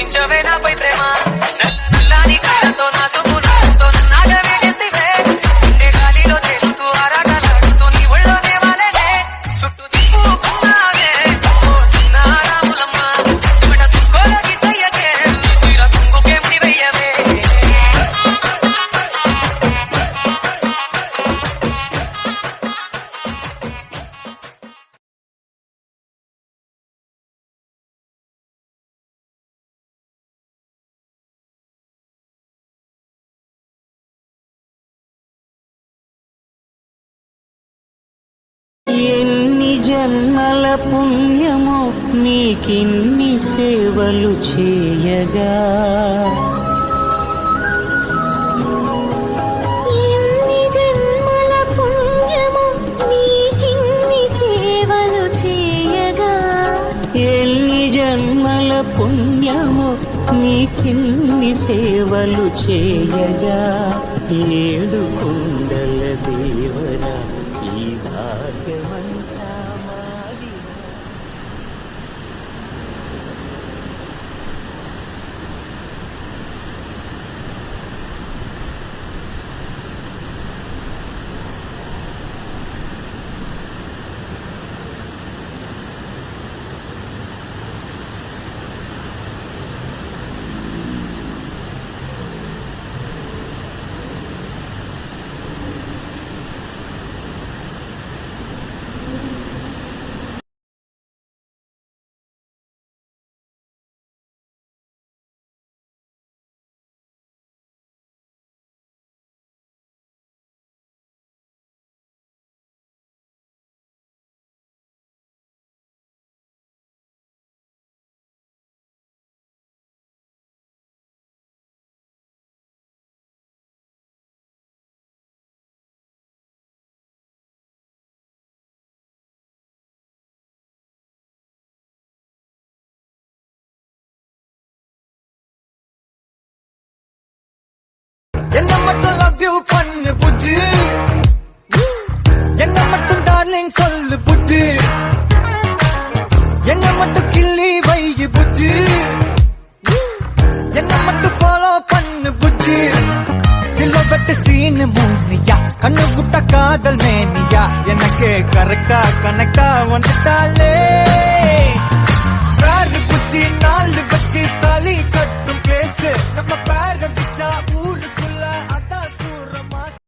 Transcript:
చూపించవే నాపై ప్రేమ నల్లని కళ్ళతో నా చూపు నాతో నన్నాగవే చేస్తే ఉండే గాలిలో తేలుతూ ఆరాటలాడుతూ నీ ఒళ్ళోనే వాలేనే చుట్టూ తిప్పుకున్నావే ఓ చిన్నారాములమ్మ చెమట సుక్కోల గీతయ్యకే చీర కుంగుకే ముడివయ్యవే ఎన్ని జన్మల పుణ్యమో నీకిన్ని సేవలు చేయగా ఎన్ని జన్మల పుణ్యమో నీకిన్ని సేవలు చేయగా ఎన్ని జన్మల పుణ్యమో నీకిన్ని సేవలు చేయగా ఏడు కుండల దేవరా ఈ భాగ్యమంతా మాది என்ன மட்டும் லவ் யூ பண்ணு புஜ்ஜி என்ன மட்டும் டார்லிங் சொல்லு புஜ்ஜி என்ன மட்டும் கிள்ளி வை புஜ்ஜி என்ன மட்டும் ஃபாலோ பண்ணு புஜ்ஜி சிலபட்டு சீனு மூனியா கண்ணு விட்ட காதல் மேனியா எனக்கு கரெக்டா கனெக்டா வந்துட்டாலே